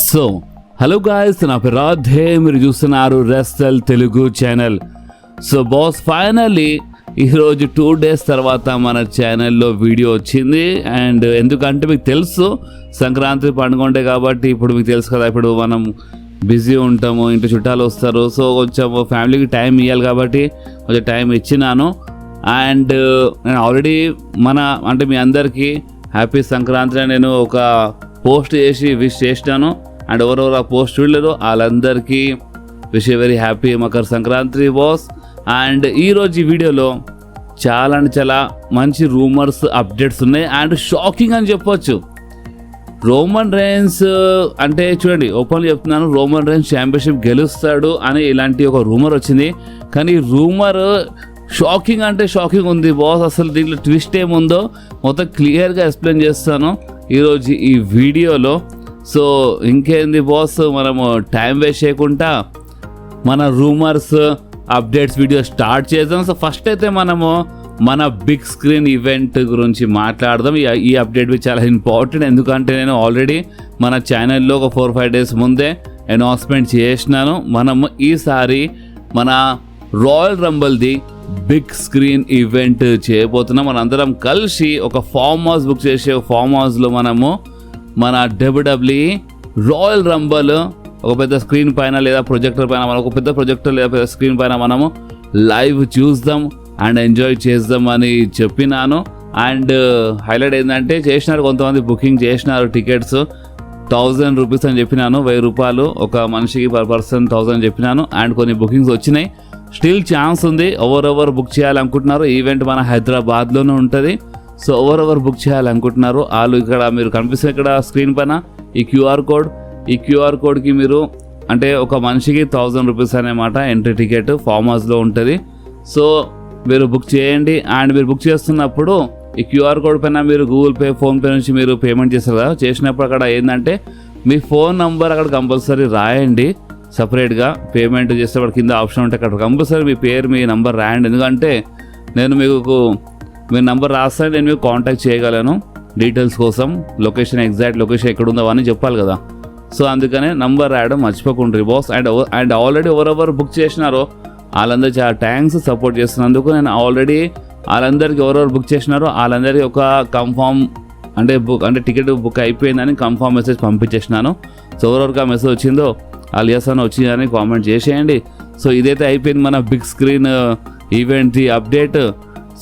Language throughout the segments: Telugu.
సో హలో గాయస్, నా పేరు రాధే, మీరు చూస్తున్నారు wrestle Telugu channel. So boss, finally ఈరోజు 2 days తర్వాత మన ఛానల్లో వీడియో వచ్చింది. అండ్ ఎందుకంటే మీకు తెలుసు సంక్రాంతి పండుగ ఉండే కాబట్టి ఇప్పుడు మీకు తెలుసు కదా, ఇప్పుడు మనం బిజీ ఉంటాము, ఇంటి చుట్టాలు వస్తారు. సో కొంచెం ఫ్యామిలీకి టైం ఇవ్వాలి కాబట్టి కొంచెం టైం ఇచ్చినాను. అండ్ నేను ఆల్రెడీ అంటే మీ అందరికీ హ్యాపీ సంక్రాంతి అని నేను ఒక పోస్ట్ చేసి విష్ చేసినాను. అండ్ ఎవరెవరు ఆ పోస్ట్ చూడలేదు వాళ్ళందరికీ wish very happy Makar Sankranti boss. And ఈరోజు ఈ వీడియోలో చాలా మంచి రూమర్స్ అప్డేట్స్ ఉన్నాయి. అండ్ షాకింగ్ అని చెప్పొచ్చు. రోమన్ రైన్స్ అంటే చూడండి, ఓపెన్గా చెప్తున్నాను, రోమన్ రైన్స్ ఛాంపియన్షిప్ గెలుస్తాడు అని ఇలాంటి ఒక రూమర్ వచ్చింది. కానీ రూమర్ షాకింగ్ అంటే షాకింగ్ ఉంది బాస్. అసలు దీంట్లో ట్విస్ట్ ఏముందో మొత్తం క్లియర్గా ఎక్స్ప్లెయిన్ చేస్తాను ఈరోజు ఈ వీడియోలో. సో ఇంకేంది బాస్, మనము టైం వేస్ట్ చేయకుండా మన రూమర్స్ అప్డేట్స్ వీడియో స్టార్ట్ చేద్దాం. సో ఫస్ట్ అయితే మనము మన బిగ్ స్క్రీన్ ఈవెంట్ గురించి మాట్లాడదాం. ఈ అప్డేట్ చాలా ఇంపార్టెంట్, ఎందుకంటే నేను ఆల్రెడీ మన ఛానల్లో ఒక 4-5 days ముందే అనౌన్స్మెంట్ చేసినాను. మనము ఈసారి మన రాయల్ రంబల్ది బిగ్ స్క్రీన్ ఈవెంట్ చేయబోతున్నాం. మనందరం కలిసి ఒక ఫామ్ హౌస్ బుక్ చేసే ఫామ్ హౌస్లో మనము మన WWE రాయల్ రంబల్ ఒక పెద్ద స్క్రీన్ పైన లేదా ప్రొజెక్టర్ పైన, ఒక పెద్ద ప్రొజెక్టర్ లేదా పెద్ద స్క్రీన్ పైన మనము లైవ్ చూద్దాం అండ్ ఎంజాయ్ చేద్దాం అని చెప్పినాను. అండ్ హైలైట్ ఏంటంటే చేసినారు, కొంతమంది బుకింగ్ చేసినారు టికెట్స్. 1000 rupees అని చెప్పినాను, 1000 రూపాయలు ఒక మనిషికి పర్ పర్సన్ 1000 చెప్పినాను. అండ్ కొన్ని బుకింగ్స్ వచ్చినాయి, స్టిల్ ఛాన్స్ ఉంది. ఎవరెవరు బుక్ చేయాలనుకుంటున్నారు, ఈవెంట్ మన హైదరాబాద్లోనే ఉంటుంది. సో ఎవరెవరు బుక్ చేయాలనుకుంటున్నారు వాళ్ళు ఇక్కడ మీరు కనిపిస్తే ఇక్కడ స్క్రీన్ పైన ఈ క్యూఆర్ కోడ్కి మీరు అంటే ఒక మనిషికి 1000 rupees అనేమాట ఎంట్రీ టికెట్ ఫామ్ హౌస్లో ఉంటుంది. సో మీరు బుక్ చేయండి. అండ్ మీరు బుక్ చేస్తున్నప్పుడు ఈ క్యూఆర్ కోడ్ పైన మీరు గూగుల్ పే, ఫోన్పే నుంచి మీరు పేమెంట్ చేస్తారు కదా, చేసినప్పుడు అక్కడ ఏంటంటే మీ ఫోన్ నంబర్ అక్కడ కంపల్సరీ రాయండి. సపరేట్గా పేమెంట్ చేసేటప్పుడు కింద ఆప్షన్ ఉంటే అక్కడ కంపల్సరీ మీ పేరు, మీ నంబర్ రాయండి. ఎందుకంటే నేను మీకు మీ నంబర్ రాస్తే నేను మీకు కాంటాక్ట్ చేయగలను డీటెయిల్స్ కోసం. లొకేషన్, ఎగ్జాక్ట్ లొకేషన్ ఎక్కడ ఉందో అని చెప్పాలి కదా. సో అందుకనే నంబర్ రాయడం మర్చిపోకుండ్రి బాస్. అండ్ ఆల్రెడీ ఎవరెవరు బుక్ చేసినారో వాళ్ళందరూ చాలా థ్యాంక్స్ సపోర్ట్ చేస్తున్నందుకు. నేను ఆల్రెడీ వాళ్ళందరికీ ఎవరెవరు బుక్ చేసినారో వాళ్ళందరికీ ఒక కన్ఫామ్ అంటే టికెట్ బుక్ అయిపోయిందని కన్ఫామ్ మెసేజ్ పంపించేసినాను. సో ఎవరెవరికి ఆ మెసేజ్ వచ్చిందో వాళ్ళు ఎస్ అని వచ్చిందని కామెంట్ చేసేయండి. సో ఇదైతే అయిపోయింది మన big screen event update.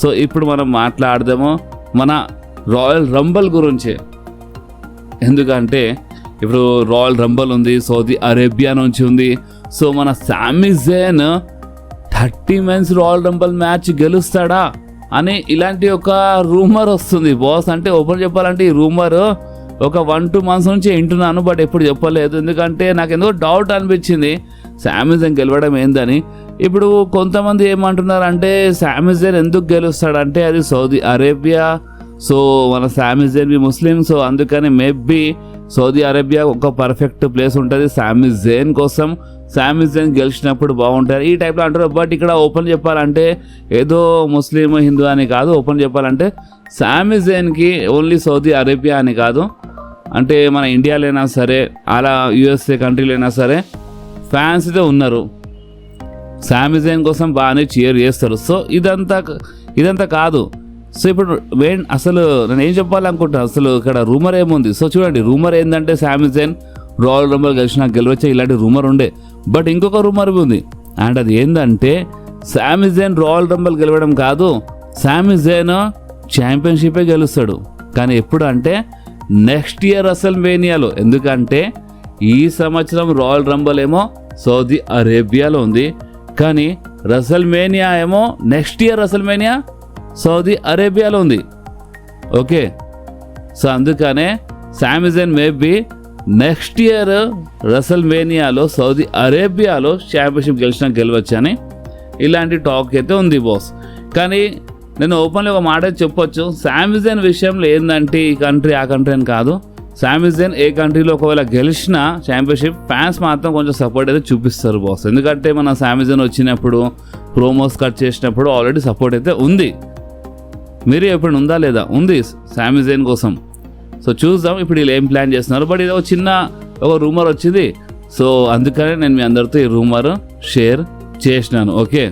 So ఇప్పుడు మనం మాట్లాడదాము మన రాయల్ రంబల్ గురించి. ఎందుకంటే ఇప్పుడు రాయల్ రంబల్ ఉంది, సౌదీ అరేబియా నుంచి ఉంది. సో మన Sami Zayn 30 men's Royal Rumble match గెలుస్తాడా అని ఇలాంటి ఒక రూమర్ వస్తుంది బాస్. అంటే ఓపెన్ చెప్పాలంటే ఈ రూమర్ ఒక 1-2 months నుంచి వింటున్నాను, బట్ ఎప్పుడు చెప్పలేదు. ఎందుకంటే నాకు ఎందుకో డౌట్ అనిపించింది సామీ జైన్ గెలవడం ఏందని. ఇప్పుడు కొంతమంది ఏమంటున్నారంటే సామీ జైన్ ఎందుకు గెలుస్తాడంటే అది సౌదీ అరేబియా. సో మన సామీ జైన్ ముస్లిం, సో అందుకని మేబీ సౌదీ అరేబియా ఒక పర్ఫెక్ట్ ప్లేస్ ఉంటుంది సామీ జైన్ కోసం. సామీ జైన్ గెలిచినప్పుడు బాగుంటుంది ఈ టైప్లో అంటారు. బట్ ఇక్కడ ఓపెన్ చెప్పాలంటే ఏదో ముస్లిం హిందూ అని కాదు. ఓపెన్ చెప్పాలంటే సామీ జైన్కి ఓన్లీ సౌదీ అరేబియా అని కాదు, అంటే మన ఇండియాలో అయినా సరే, అలా USA కంట్రీలో అయినా సరే ఫ్యాన్స్ అయితే ఉన్నారు. సామీ జైన్ కోసం బాగానే చీర్ చేస్తారు. సో ఇదంతా కాదు. సో ఇప్పుడు అసలు నేను ఏం చెప్పాలనుకుంటున్నాను, అసలు ఇక్కడ రూమర్ ఏముంది. సో చూడండి, రూమర్ ఏంటంటే సామీ జైన్ రాయల్ రంబల్ గెలిచే ఇలాంటి రూమర్ ఉండే. బట్ ఇంకొక రూమర్ ఉంది, అండ్ అది ఏంటంటే సామీ జైన్ రాయల్ రంబల్ గెలవడం కాదు, సామీ జైన్ ఛాంపియన్షిపే గెలుస్తాడు. కానీ ఎప్పుడు అంటే నెక్స్ట్ ఇయర్ రెసల్మేనియాలో. ఎందుకంటే ఈ సంవత్సరం రాయల్ రంబల్ ఏమో సౌదీ అరేబియాలో ఉంది, కానీ రెసల్మేనియా ఏమో నెక్స్ట్ ఇయర్ రెసల్మేనియా సౌదీ అరేబియాలో ఉంది. ఓకే, సో అందుకనే Sami Zayn maybe next year రెసల్మేనియాలో సౌదీ అరేబియాలో ఛాంపియన్షిప్ గెలవచ్చు అని ఇలాంటి టాక్ అయితే ఉంది బాస్. కానీ నేను ఓపెన్లీ ఒక మాట చెప్పొచ్చు, సామీ జైన్ విషయంలో ఏంటంటే ఈ కంట్రీ ఆ కంట్రీ అని కాదు. సామీ జైన్ ఏ కంట్రీలో ఒకవేళ గెలిచినా ఛాంపియన్షిప్ ఫ్యాన్స్ మాత్రం కొంచెం సపోర్ట్ అయితే చూపిస్తారు బాస్. ఎందుకంటే మన సామీ జైన్ వచ్చినప్పుడు ప్రోమోస్ కట్ చేసినప్పుడు ఆల్రెడీ సపోర్ట్ అయితే ఉంది. మీరు ఎప్పుడు ఉందా లేదా? ఉంది సామీ జైన్ కోసం. సో చూద్దాం ఇప్పుడు వీళ్ళు ఏం ప్లాన్ చేస్తున్నారు. బట్ ఇది ఒక చిన్న ఒక రూమర్ వచ్చింది. సో అందుకనే నేను మీ అందరితో ఈ రూమర్ షేర్ చేసినాను. ఓకే,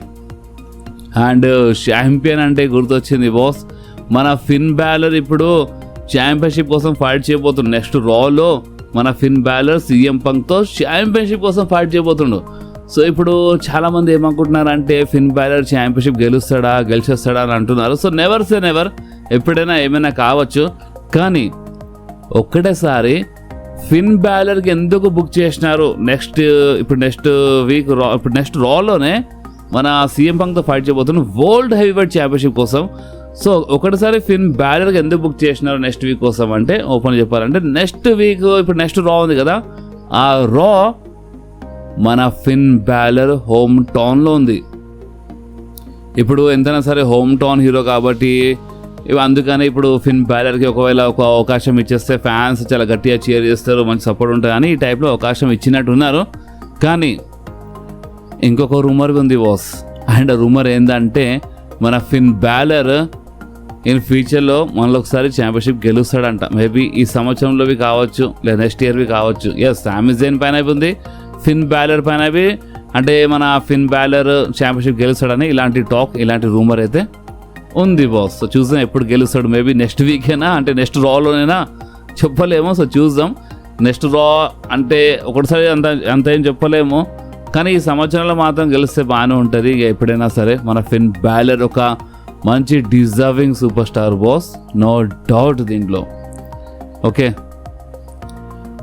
అండ్ ఛాంపియన్ అంటే గుర్తొచ్చింది బాస్, మన ఫిన్ బ్యాలర్ ఇప్పుడు ఛాంపియన్షిప్ కోసం ఫైట్ చేయబోతుండు. నెక్స్ట్ రాలో మన ఫిన్ బ్యాలర్ CM Punkతో ఛాంపియన్షిప్ కోసం ఫైట్ చేయబోతుండు. సో ఇప్పుడు చాలామంది ఏమనుకుంటున్నారు అంటే ఫిన్ బ్యాలర్ ఛాంపియన్షిప్ గెలిచేస్తాడా అని అంటున్నారు. సో నెవర్ సే నెవర్, ఎప్పుడైనా ఏమైనా కావచ్చు. కానీ ఒక్కటేసారి ఫిన్ బ్యాలర్కి ఎందుకు బుక్ చేసినారు? నెక్స్ట్ వీక్ నెక్స్ట్ రాలోనే మన CM Punkతో ఫైట్ చేయబోతున్నాం వరల్డ్ హెవీవెయిట్ ఛాంపియన్షిప్ కోసం. సో ఒకటిసారి ఫిన్ బ్యాలర్కి ఎందుకు బుక్ చేసినారు నెక్స్ట్ వీక్ కోసం అంటే, ఓపెన్ చెప్పాలంటే నెక్స్ట్ వీక్ ఇప్పుడు నెక్స్ట్ రా ఉంది కదా, ఆ రా మన ఫిన్ బ్యాలర్ హోమ్ టౌన్లో ఉంది. ఇప్పుడు ఎంతైనా సరే హోమ్ టౌన్ హీరో కాబట్టి అందుకని ఇప్పుడు ఫిన్ బ్యాలర్కి ఒకవేళ ఒక అవకాశం ఇచ్చేస్తే ఫ్యాన్స్ చాలా గట్టిగా చీర్ చేస్తారు, మంచి సపోర్ట్ ఉంటుంది అని ఈ టైప్లో అవకాశం ఇచ్చినట్టు ఉన్నారు. కానీ ఇంకొక రూమర్ ఉంది బాస్, అండ్ రూమర్ ఏంటంటే మన ఫిన్ బ్యాలర్ ఇన్ ఫ్యూచర్లో మనలో ఒకసారి ఛాంపియన్షిప్ గెలుస్తాడంట. మేబీ ఈ సంవత్సరంలోవి కావచ్చు, లేదా నెక్స్ట్ ఇయర్వి కావచ్చు. సామీ జైన్ పైన ఉంది, ఫిన్ బ్యాలర్ పైన అంటే మన ఫిన్ బ్యాలర్ ఛాంపియన్షిప్ గెలుస్తాడని ఇలాంటి టాక్, ఇలాంటి రూమర్ అయితే ఉంది బాస్. సో చూద్దాం ఎప్పుడు గెలుస్తాడు. మేబీ నెక్స్ట్ వీకేనా అంటే నెక్స్ట్ రాలోనైనా చెప్పలేము. సో చూద్దాం. నెక్స్ట్ రా అంటే ఒకటిసారి అంత ఏం చెప్పలేము, కానీ ఈ సంవత్సరంలో మాత్రం గెలిస్తే బాగానే ఉంటుంది. ఇక ఎప్పుడైనా సరే మన ఫిన్ బ్యాలర్ ఒక మంచి deserving super star boss, no doubt దీంట్లో. ఓకే,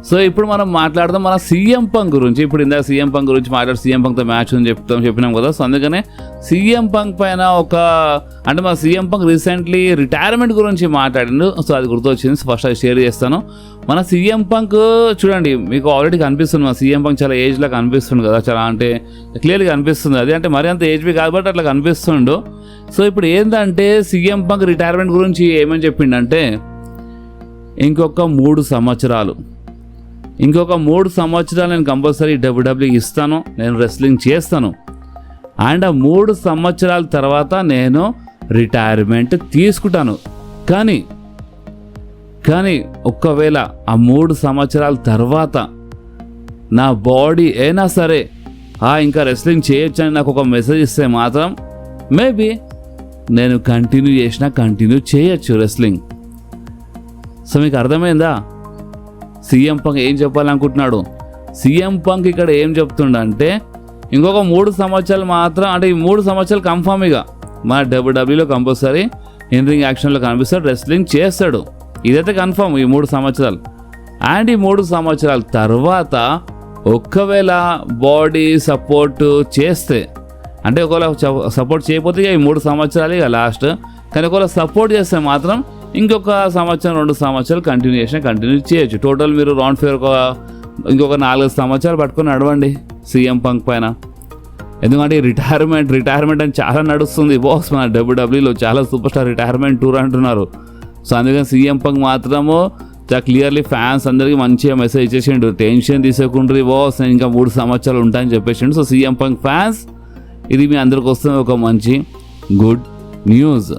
సో ఇప్పుడు మనం మాట్లాడదాం మన CM Punk గురించి. ఇప్పుడు ఇందాక CM Punk గురించి CM Punkతో మ్యాచ్ అని చెప్పినాం కదా. సో అందుకనే CM Punk పైన అంటే మన CM Punk రీసెంట్లీ రిటైర్మెంట్ గురించి మాట్లాడిండు. సో అది గుర్తొచ్చింది, ఫస్ట్ అది షేర్ చేస్తాను. మన CM Punk చూడండి, మీకు ఆల్రెడీ కనిపిస్తుంది మన CM Punk చాలా ఏజ్లా కనిపిస్తుంది కదా, చాలా అంటే క్లియర్గా కనిపిస్తుంది. అది అంటే మరీ అంత ఏజ్వి కాదు, బట్ అట్లా కనిపిస్తుండు. సో ఇప్పుడు ఏంటంటే CM Punk రిటైర్మెంట్ గురించి ఏమని చెప్పిండంటే ఇంకొక 3 సంవత్సరాలు నేను కంపల్సరీ WWE ఇస్తాను, నేను రెస్లింగ్ చేస్తాను, అండ్ ఆ 3 సంవత్సరాల తర్వాత నేను రిటైర్మెంట్ తీసుకుంటాను. కానీ ఒకవేళ ఆ 3 సంవత్సరాల తర్వాత నా బాడీ అయినా సరే ఇంకా రెస్లింగ్ చేయొచ్చు అని నాకు ఒక మెసేజ్ ఇస్తే మాత్రం మేబీ నేను కంటిన్యూ చేయొచ్చు రెస్లింగ్. సో మీకు అర్థమైందా CM Punk ఏం చెప్పాలనుకుంటున్నాడు? CM Punk ఇక్కడ ఏం చెప్తుండంటే ఇంకొక 3 సంవత్సరాలు మాత్రం, అంటే ఈ 3 సంవత్సరాలు కన్ఫామ్గా మన WWEలో కంపల్సరీ ఇన్ రింగ్ యాక్షన్లో కనిపిస్తాడు, రెస్లింగ్ చేస్తాడు. ఇదైతే కన్ఫామ్ ఈ 3 సంవత్సరాలు. అండ్ ఈ 3 సంవత్సరాల తర్వాత ఒకవేళ బాడీ సపోర్ట్ చేస్తే, అంటే ఒకవేళ సపోర్ట్ చేయకపోతే ఈ 3 సంవత్సరాలు ఇక లాస్ట్, కానీ ఒకవేళ సపోర్ట్ చేస్తే మాత్రం ఇంకొక 1-2 సంవత్సరాలు కంటిన్యూ చేయొచ్చు. టోటల్ మీరు రౌండ్ ఫిగర్ ఇంకొక 4 సంవత్సరాలు పట్టుకొని నడవండి CM Punk పైన. ఎందుకంటే రిటైర్మెంట్ అని చాలా నడుస్తుంది బాస్, మన WWEలో చాలా సూపర్ స్టార్ రిటైర్మెంట్ టూర్ అంటున్నారు. సో అందుకని CM Punk మాత్రము చాలా క్లియర్లీ ఫ్యాన్స్ అందరికీ మంచిగా మెసేజ్ ఇచ్చేసిండు, టెన్షన్ తీసుకోండి బాస్, నేను ఇంకా 3 సంవత్సరాలు ఉంటాయని చెప్పేసిండు. సో CM Punk ఫ్యాన్స్, ఇది మీ అందరికి వస్తుంది ఒక మంచి గుడ్ న్యూస్.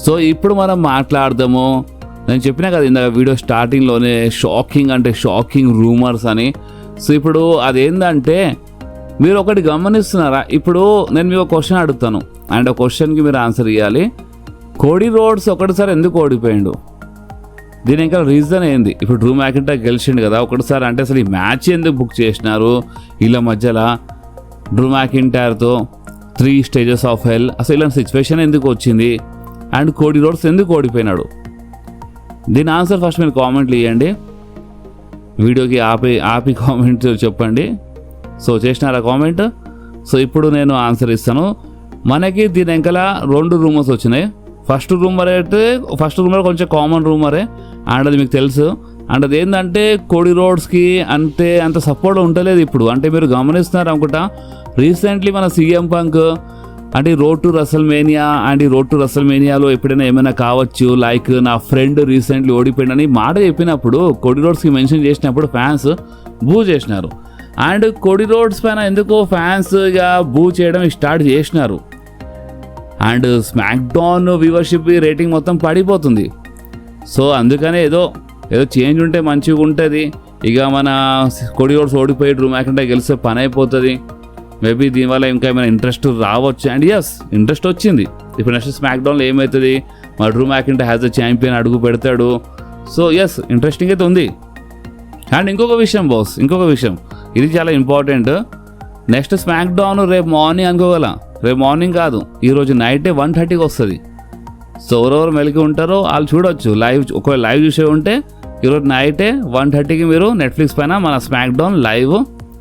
సో ఇప్పుడు మనం మాట్లాడదాము, నేను చెప్పినా కదా ఇందాక వీడియో స్టార్టింగ్లోనే షాకింగ్ రూమర్స్ అని. సో ఇప్పుడు అదేంటంటే మీరు ఒకటి గమనిస్తున్నారా? ఇప్పుడు నేను మీకు ఒక క్వశ్చన్ అడుగుతాను, అండ్ ఆ క్వశ్చన్కి మీరు ఆన్సర్ ఇవ్వాలి. కోడీ రోడ్స్ ఒకటిసారి ఎందుకు ఓడిపోయిండు? దీని ఇంకా రీజన్ ఏంది? ఇప్పుడు డ్రూ మ్యాకింటైర్ గెలిచిండు కదా ఒకటిసారి, అంటే అసలు ఈ మ్యాచ్ ఎందుకు బుక్ చేసినారు వీళ్ళ మధ్యలో? డ్రూ మ్యాకింటైర్తో 3 స్టేజెస్ ఆఫ్ హెల్, అసలు ఇలాంటి సిచ్యువేషన్ ఎందుకు వచ్చింది? అండ్ కోడీ రోడ్స్ ఎందుకు ఓడిపోయినాడు? దీని ఆన్సర్ ఫస్ట్ మీరు కామెంట్లు ఇవ్వండి, వీడియోకి ఆపి కామెంట్ చెప్పండి. సో చేసినారా కామెంట్? సో ఇప్పుడు నేను ఆన్సర్ ఇస్తాను. మనకి దీని వెనకాల 2 రూమర్స్ వచ్చినాయి. ఫస్ట్ రూమర్ కొంచెం కామన్ రూమరే, అండ్ అది మీకు తెలుసు. అండ్ అది ఏంటంటే కోడీ రోడ్స్కి అంత సపోర్ట్ ఉండలేదు ఇప్పుడు. అంటే మీరు గమనిస్తున్నారు అనుకుంటా, రీసెంట్లీ మన CM Punk అంటే రోడ్ టు రెసల్మేనియా, అండ్ ఈ రోడ్ టు రెసల్మేనియాలో ఎప్పుడైనా ఏమైనా కావచ్చు, లైక్ నా ఫ్రెండ్ రీసెంట్లీ ఓడిపోయిందని మాట చెప్పినప్పుడు కోడీ రోడ్స్కి మెన్షన్ చేసినప్పుడు ఫ్యాన్స్ బూ చేసినారు. అండ్ కోడీ రోడ్స్ పైన ఎందుకో ఫ్యాన్స్ ఇక బూ చేయడం స్టార్ట్ చేసినారు. And smack down viewership rating మొత్తం పడిపోతుంది. సో అందుకనే ఏదో చేంజ్ ఉంటే మంచిగా ఉంటుంది. ఇక మన కోడి రోడ్స్ ఓడిపోయి డ్రూ మ్యాకింటైర్ గెలిస్తే పని అయిపోతుంది. మేబీ దీనివల్ల ఇంకా ఏమైనా ఇంట్రెస్ట్ రావచ్చు. అండ్ ఎస్, ఇంట్రెస్ట్ వచ్చింది. ఇప్పుడు నెక్స్ట్ స్మాక్ డౌన్లో ఏమవుతుంది, మా Drew McIntyre has a champion అడుగు పెడతాడు. సో ఎస్, ఇంట్రెస్టింగ్ అయితే ఉంది. అండ్ ఇంకొక విషయం బాస్, ఇది చాలా ఇంపార్టెంట్. నెక్స్ట్ స్మాక్ డౌన్ రేపు మార్నింగ్ అనుకోగల, రేపు మార్నింగ్ కాదు, ఈరోజు నైటే 1:30కి వస్తుంది. సో ఎవరెవరు మెలికి ఉంటారో వాళ్ళు చూడొచ్చు లైవ్. ఒకవేళ లైవ్ చూసే ఉంటే ఈరోజు నైటే 1:30కి మీరు నెట్ఫ్లిక్స్ పైన మన స్మాక్ డౌన్ లైవ్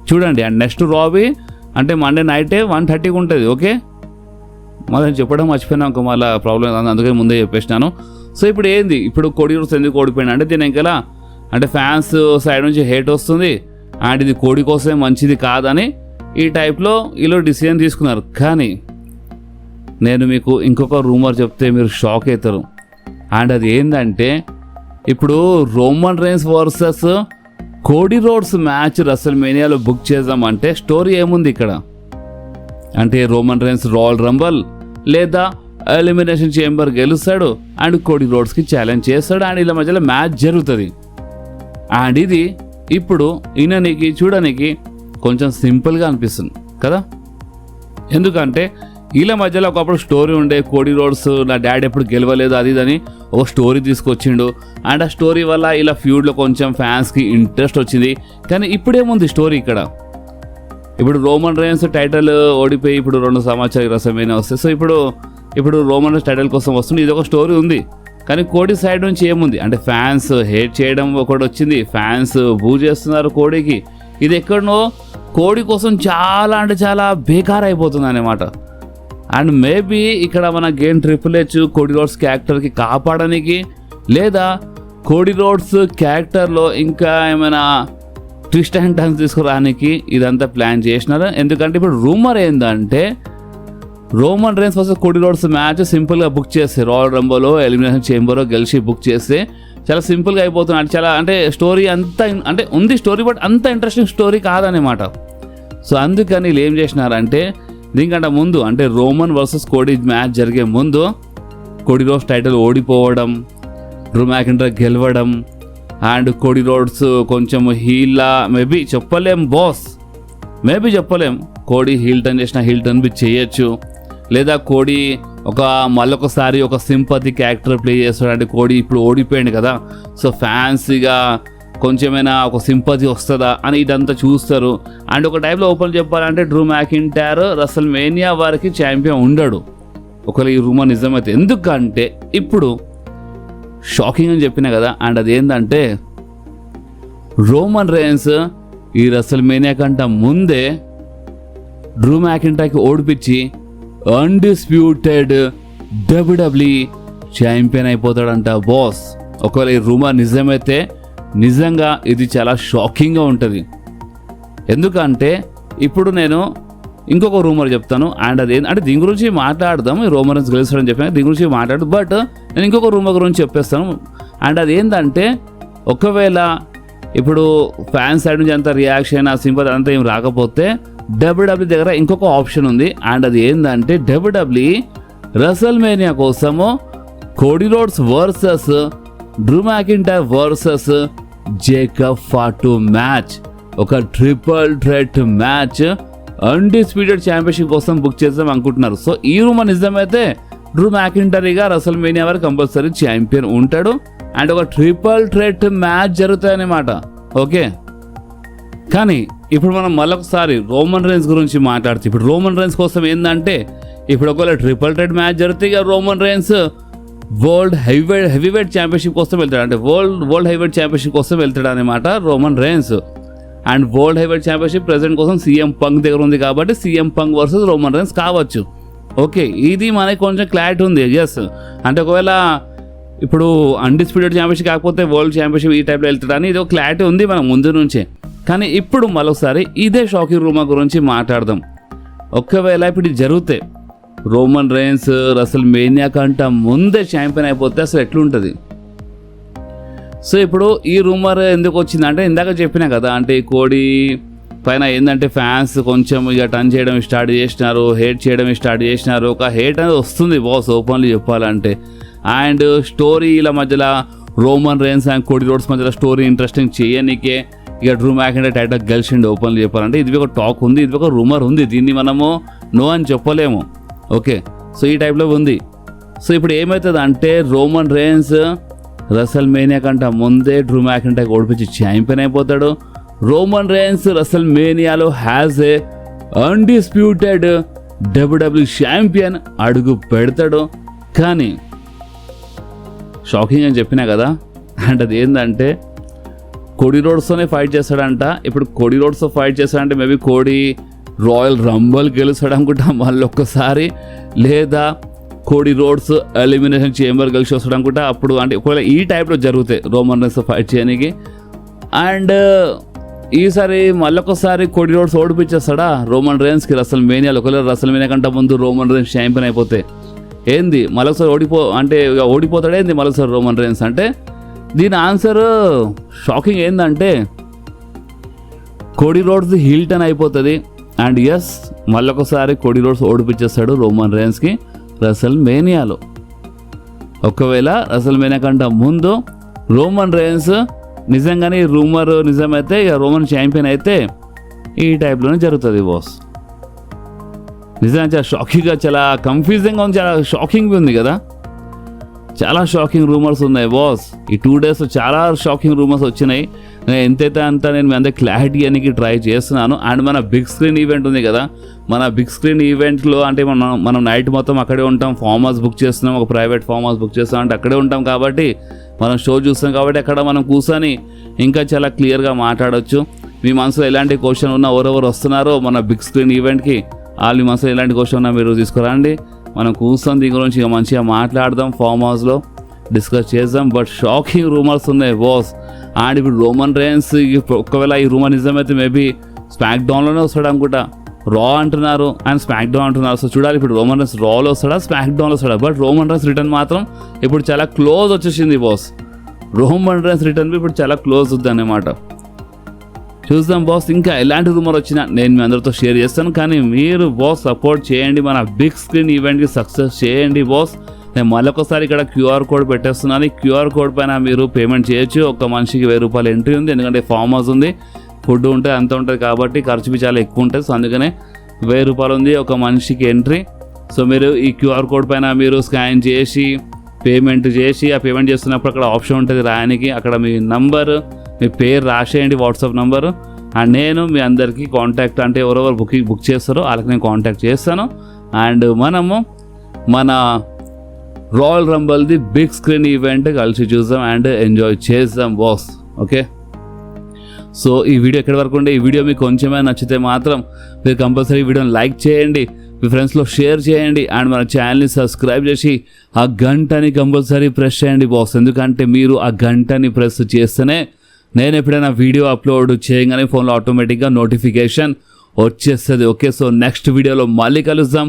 చూడండి. అండ్ నెక్స్ట్ రాబీ అంటే మండే నైటే 1:30కి ఉంటుంది. ఓకే, మళ్ళీ చెప్పడం మర్చిపోయినా ఇంకో మళ్ళీ ప్రాబ్లం, అందుకే ముందే చెప్పేసినాను. సో ఇప్పుడు ఏంది, ఇప్పుడు కోడి రోడ్స్ ఎందుకు ఓడిపోయినా అంటే దీని ఇంకా అంటే ఫ్యాన్స్ సైడ్ నుంచి హేట్ వస్తుంది. అండ్ ఇది కోడి కోసమే మంచిది కాదని ఈ టైప్లో వీళ్ళు డిసిజన్ తీసుకున్నారు. కానీ నేను మీకు ఇంకొక రూమర్ చెప్తే మీరు షాక్ అవుతారు. అండ్ అది ఏంటంటే ఇప్పుడు Roman Reigns versus Cody Rhodes match రెసల్మేనియాలో బుక్ చేద్దామంటే స్టోరీ ఏముంది ఇక్కడ అంటే రోమన్ రైన్స్ రాయల్ రంబల్ లేదా ఎలిమినేషన్ చేంబర్ గెలుస్తాడు అండ్ కోడి రోడ్స్కి ఛాలెంజ్ చేస్తాడు అండ్ వీళ్ళ మధ్యలో మ్యాచ్ జరుగుతుంది. అండ్ ఇది ఇప్పుడు ఈయననికి చూడడానికి కొంచెం సింపుల్గా అనిపిస్తుంది కదా, ఎందుకంటే వీళ్ళ మధ్యలో ఒకప్పుడు స్టోరీ ఉండే, కోడి రోడ్స్ నా డాడీ ఎప్పుడు గెలవలేదు అది ఇదని ఒక స్టోరీ తీసుకొచ్చిండు. అండ్ ఆ స్టోరీ వల్ల ఇలా ఫ్యూడ్లో కొంచెం ఫ్యాన్స్కి ఇంట్రెస్ట్ వచ్చింది. కానీ ఇప్పుడేముంది స్టోరీ ఇక్కడ, ఇప్పుడు రోమన్ రైన్స్ టైటిల్ ఓడిపోయి ఇప్పుడు 2 సంవత్సరాలు రెసల్మేనియా వస్తాయి. సో ఇప్పుడు రోమన్ రైన్స్ టైటిల్ కోసం వస్తుంది, ఇది ఒక స్టోరీ ఉంది. కానీ కోడి సైడ్ నుంచి ఏముంది అంటే ఫ్యాన్స్ హేట్ చేయడం ఒకటి వచ్చింది, ఫ్యాన్స్ బూ చేస్తున్నారు కోడికి. ఇది ఎక్కడనో కోడి కోసం చాలా అంటే చాలా బేకార్ అయిపోతుంది అన్నమాట. అండ్ మేబీ ఇక్కడ మన గేమ్ ట్రిపుల్ హెచ్ కోడి రోడ్స్ క్యారెక్టర్కి కాపాడడానికి లేదా కోడి రోడ్స్ క్యారెక్టర్లో ఇంకా ఏమైనా ట్విస్ట్ అండ్ టర్న్స్ తీసుకురానికి ఇదంతా ప్లాన్ చేసినారు. ఎందుకంటే ఇప్పుడు రూమర్ ఏంటంటే Roman Reigns versus Cody Rhodes match సింపుల్గా బుక్ చేస్తే రాయల్ రంబోలో ఎలిమినేషన్ చేంబర్లో గెలిచి బుక్ చేస్తే చాలా సింపుల్గా అయిపోతుంది. అంటే చాలా అంటే స్టోరీ అంతా అంటే ఉంది స్టోరీ, బట్ అంత ఇంట్రెస్టింగ్ స్టోరీ కాదనమాట. సో అందుకని వీళ్ళు ఏం చేసినారంటే దీనికంటే ముందు అంటే రోమన్ వర్సెస్ కోడి మ్యాచ్ జరిగే ముందు కోడి రోడ్స్ టైటిల్ ఓడిపోవడం, డ్రూ మ్యాకింటైర్ గెలవడం అండ్ కోడి రోడ్స్ కొంచెం హీల్లా మేబీ చెప్పలేం బాస్, చెప్పలేం కోడి హీల్ టర్న్ చేసిన హీల్ టర్న్ బి చేయొచ్చు, లేదా కోడి మళ్ళొకసారి ఒక సింపతి క్యారెక్టర్ ప్లే చేస్తాడు. అంటే కోడి ఇప్పుడు ఓడిపోయాడు కదా, సో ఫ్యాన్స్గా కొంచెమైనా ఒక సింపతి వస్తుందా అని ఇదంతా చూస్తారు. అండ్ ఒక టైప్లో ఓపెన్ చెప్పాలంటే డ్రూ మ్యాకింటైర్ రెసల్మేనియా వారికి ఛాంపియన్ ఉండడు ఒకవేళ ఈ రూమర్ నిజమైతే. ఎందుకంటే ఇప్పుడు షాకింగ్ అని చెప్పినా కదా, అండ్ అదేంటంటే రోమన్ రైన్స్ ఈ రెసల్మేనియా కంటే ముందే డ్రూ మ్యాకింటైర్కి ఓడిపించి అన్డిస్ప్యూటెడ్ WWE ఛాంపియన్ అయిపోతాడంట బాస్. ఒకవేళ ఈ రూమర్ నిజమైతే నిజంగా ఇది చాలా షాకింగ్గా ఉంటుంది. ఎందుకంటే ఇప్పుడు నేను ఇంకొక రూమర్ చెప్తాను అండ్ అంటే దీని గురించి మాట్లాడదాం. ఈ రోమన్ రైన్స్ గెలుస్తాడని చెప్పాను, దీని గురించి మాట్లాడు. బట్ నేను ఇంకొక రూమర్ గురించి చెప్పేస్తాను. అండ్ అదేంటంటే ఒకవేళ ఇప్పుడు ఫ్యాన్స్ సైడ్ నుంచి అంత రియాక్షన్ ఆ సింపతి అంతా ఏం రాకపోతే WWE దగ్గర ఇంకొక ఆప్షన్ ఉంది. అండ్ అది ఏంటంటే WWE రెసల్మేనియా కోసము Cody Rhodes versus Drew McIntyre versus Jacob Fatu match, ఒక triple threat match undisputed championship కోసం బుక్ చేద్దాం అనుకుంటున్నారు. సో ఈ రూమర్ నిజమైతే డ్రూ మ్యాకింటైర్గా రెసల్మేనియా వరకు కంపల్సరీ ఛాంపియన్ ఉంటాడు అండ్ ఒక ట్రిపుల్ థ్రెట్ మ్యాచ్ జరుగుతాయన్నమాట. ఓకే, కానీ ఇప్పుడు మనం మళ్ళొకసారి రోమన్ రైన్స్ గురించి మాట్లాడుతూ ఇప్పుడు రోమన్ రైన్స్ కోసం ఏంటంటే ఇప్పుడు ఒకవేళ ట్రిపుల్ థ్రెట్ మ్యాచ్ జరిగితే ఇక Roman Reigns world heavyweight championship కోసం వెళ్తాడు. అంటే వరల్డ్ హెవీవెయిట్ ఛాంపియన్షిప్ కోసం వెళ్తాడు అనమాట Roman Reigns. And world heavyweight championship present కోసం CM Punk దగ్గర ఉంది కాబట్టి CM Punk versus Roman Reigns కావచ్చు. ఓకే, ఇది మనకి కొంచెం క్లారిటీ ఉంది. ఎస్, అంటే ఒకవేళ ఇప్పుడు అన్డిస్ప్యూటెడ్ ఛాంపియన్షిప్ కాకపోతే వరల్డ్ ఛాంపియన్షిప్ ఈ టైప్లో వెళ్తాడని ఇది ఒక క్లారిటీ ఉంది మనకు ముందు నుంచే. కానీ ఇప్పుడు మరోసారి ఇదే షాకింగ్ రూమర్ గురించి మాట్లాడదాం. ఒకవేళ ఇప్పుడు ఇది జరిగితే రోమన్ రైన్స్ రెసల్మేనియా కంటే ముందే ఛాంపియన్ అయిపోతే అసలు ఎట్లుంటుంది? సో ఇప్పుడు ఈ రూమర్ ఎందుకు వచ్చిందంటే ఇందాక చెప్పినా కదా, అంటే కోడి పైన ఏంటంటే ఫ్యాన్స్ కొంచెం ఇక టర్న్ చేయడం స్టార్ట్ చేసినారు, హేట్ చేయడం స్టార్ట్ చేసినారు. ఒక హేట్ అనేది వస్తుంది బాస్ ఓపెన్లీ చెప్పాలంటే. అండ్ స్టోరీల మధ్యలో రోమన్ రైన్స్ అండ్ కోడి రోడ్స్ మధ్యలో స్టోరీ ఇంట్రెస్టింగ్ చేయనికే ఇక డ్రూ మ్యాకింటైర్ టైటిల్ గెలిచిండు ఓపెన్లు చెప్పాలంటే. ఇది ఒక టాక్ ఉంది, ఇది ఒక రూమర్ ఉంది, దీన్ని మనము నో అని చెప్పలేము. ఓకే, సో ఈ టైప్లో ఉంది. సో ఇప్పుడు ఏమవుతుంది అంటే రోమన్ రేన్స్ రసల్ మేనియా కంటే ముందే డ్రూ మ్యాకింటైర్ ఓడిపించి ఛాంపియన్ అయిపోతాడు. రోమన్ రేన్స్ రసల్ మేనియాలో has a undisputed WW champion అడుగు పెడతాడు. కానీ షాకింగ్ అని చెప్పినా కదా, అండ్ అది ఏంటంటే కోడీ రోడ్స్తోనే ఫైట్ చేస్తాడంట. ఇప్పుడు కోడీ రోడ్స్తో ఫైట్ చేస్తాడంటే మేబీ కోడీ రాయల్ రంబల్ గెలుస్తాడు అనుకుంటా మళ్ళీ ఒక్కసారి, లేదా కోడీ రోడ్స్ ఎలిమినేషన్ చేంబర్ గెలిచి వస్తాడు అనుకుంటా. అప్పుడు అంటే ఒకవేళ ఈ టైప్లో జరుగుతాయి రోమన్ రేన్స్తో ఫైట్ చేయడానికి. అండ్ ఈసారి మళ్ళొకసారి కోడీ రోడ్స్ ఓడిపించేస్తాడా రోమన్ రేన్స్కి రసల్ మేనియాలో? ఒకవేళ రసల్ మేనియా కంటే ముందు రోమన్ రేన్స్ ఛాంపియన్ అయిపోతే ఏంది మళ్ళొకసారి ఓడిపోతాడే ఏంది మళ్ళొకసారి రోమన్ రేన్స్ అంటే? దీని ఆన్సర్ షాకింగ్ ఏంటంటే కోడీ రోడ్స్ హీల్ టర్న్ అయిపోతుంది. అండ్ ఎస్, మళ్ళొకసారి కోడీ రోడ్స్ ఓడిపించేస్తాడు రోమన్ రేన్స్కి రసల్ మేనియాలో. ఒకవేళ రసల్ మేనియా కంటే ముందు రోమన్ రేన్స్ నిజంగానే రూమర్ నిజమైతే ఇక రోమన్ ఛాంపియన్ అయితే ఈ టైప్లోనే జరుగుతుంది బాస్. నిజంగా చాలా షాకింగ్గా, చాలా కన్ఫ్యూజింగ్గా ఉంది, చాలా షాకింగ్ ఉంది కదా. చాలా షాకింగ్ రూమర్స్ ఉన్నాయి బాస్. ఈ 2 days చాలా షాకింగ్ రూమర్స్ వచ్చినాయి. ఎంతైతే అంత నేను మీ అందరికి క్లారిటీ అనేది ట్రై చేస్తున్నాను. అండ్ మన బిగ్ స్క్రీన్ ఈవెంట్ ఉంది కదా, మన బిగ్ స్క్రీన్ ఈవెంట్లో అంటే మనం నైట్ మొత్తం అక్కడే ఉంటాం, ఫామ్ హౌస్ బుక్ చేస్తున్నాం, ఒక ప్రైవేట్ ఫామ్ హౌస్ బుక్ చేస్తాం అంటే అక్కడే ఉంటాం కాబట్టి మనం షో చూస్తాం కాబట్టి అక్కడ మనం కూర్చొని ఇంకా చాలా క్లియర్గా మాట్లాడవచ్చు. మీ మనసులో ఎలాంటి క్వశ్చన్ ఉన్నా ఎవరెవరు వస్తున్నారో మన బిగ్ స్క్రీన్ ఈవెంట్కి వాళ్ళు మీ మనసులో ఎలాంటి క్వశ్చన్ ఉన్నా మీరు తీసుకురండి, మనం కూర్చొని దీని గురించి ఇక మంచిగా మాట్లాడదాం, ఫామ్ హౌస్లో డిస్కస్ చేద్దాం. బట్ షాకింగ్ రూమర్స్ ఉన్నాయి బాస్. అండ్ ఇప్పుడు రోమన్ రేన్స్ ఒకవేళ ఈ రూమర్ నిజమైతే మేబీ స్మాక్ డౌన్లోనే వస్తాడు అనుకుంటా. రా అంటున్నారు అండ్ స్మాక్ డౌన్ అంటున్నారు. సో చూడాలి ఇప్పుడు రోమన్ రేన్స్ రాలో వస్తాడా స్మాక్ డౌన్లో వస్తాడా. బట్ రోమన్ రేన్స్ రిటర్న్ మాత్రం ఇప్పుడు చాలా క్లోజ్ వచ్చేసింది బాస్. రోమన్ రేన్స్ రిటర్న్ ఇప్పుడు చాలా క్లోజ్ ఉంది అన్నమాట. చూద్దాం బాస్, ఇంకా ఎలాంటి రూమర్ వచ్చినా నేను మీ అందరితో షేర్ చేస్తాను. కానీ మీరు బాస్ సపోర్ట్ చేయండి, మన బిగ్ స్క్రీన్ ఈవెంట్కి సక్సెస్ చేయండి బాస్. నేను మళ్ళొకసారి ఇక్కడ QR కోడ్ పెట్టేస్తున్నాను. ఈ QR కోడ్ పైన మీరు పేమెంట్ చేయొచ్చు. ఒక మనిషికి 1000 రూపాయలు ఎంట్రీ ఉంది, ఎందుకంటే ఫామ్ హౌస్ ఉంది, ఫుడ్ ఉంటుంది, అంత ఉంటుంది కాబట్టి ఖర్చు చాలా ఎక్కువ ఉంటుంది. సో అందుకనే 1000 రూపాయలు ఉంది ఒక మనిషికి ఎంట్రీ. సో మీరు ఈ QR కోడ్ పైన మీరు స్కాన్ చేసి పేమెంట్ చేసి ఆ పేమెంట్ చేస్తున్నప్పుడు అక్కడ ఆప్షన్ ఉంటుంది రాయడానికి, అక్కడ మీ నంబర్ మీ పేరు రాసేయండి, వాట్సాప్ నంబరు. అండ్ నేను మీ అందరికీ కాంటాక్ట్ అంటే ఎవరెవరు బుక్ చేస్తారో వాళ్ళకి నేను కాంటాక్ట్ చేస్తాను. అండ్ మనము మన రాయల్ రంబల్ది బిగ్ స్క్రీన్ ఈవెంట్ కలిసి చూద్దాం అండ్ ఎంజాయ్ చేద్దాం బాస్. ఓకే, సో ఈ వీడియో ఎక్కడి వరకు ఉండే, ఈ వీడియో మీకు కొంచెమే నచ్చితే మాత్రం మీరు కంపల్సరీ వీడియోని లైక్ చేయండి, మీ ఫ్రెండ్స్లో షేర్ చేయండి అండ్ మన ఛానల్ని సబ్స్క్రైబ్ చేసి ఆ గంటని కంపల్సరీ ప్రెస్ చేయండి బాస్. ఎందుకంటే మీరు ఆ గంటని ప్రెస్ చేస్తేనే నేను ఎప్పుడైనా వీడియో అప్లోడ్ చేయగానే ఫోన్లో ఆటోమేటిక్గా నోటిఫికేషన్ వచ్చేస్తుంది. ఓకే, సో నెక్స్ట్ వీడియోలో మళ్ళీ కలుద్దాం.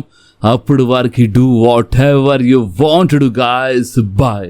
అప్పుడు వారికి do whatever you want to do guys. Bye.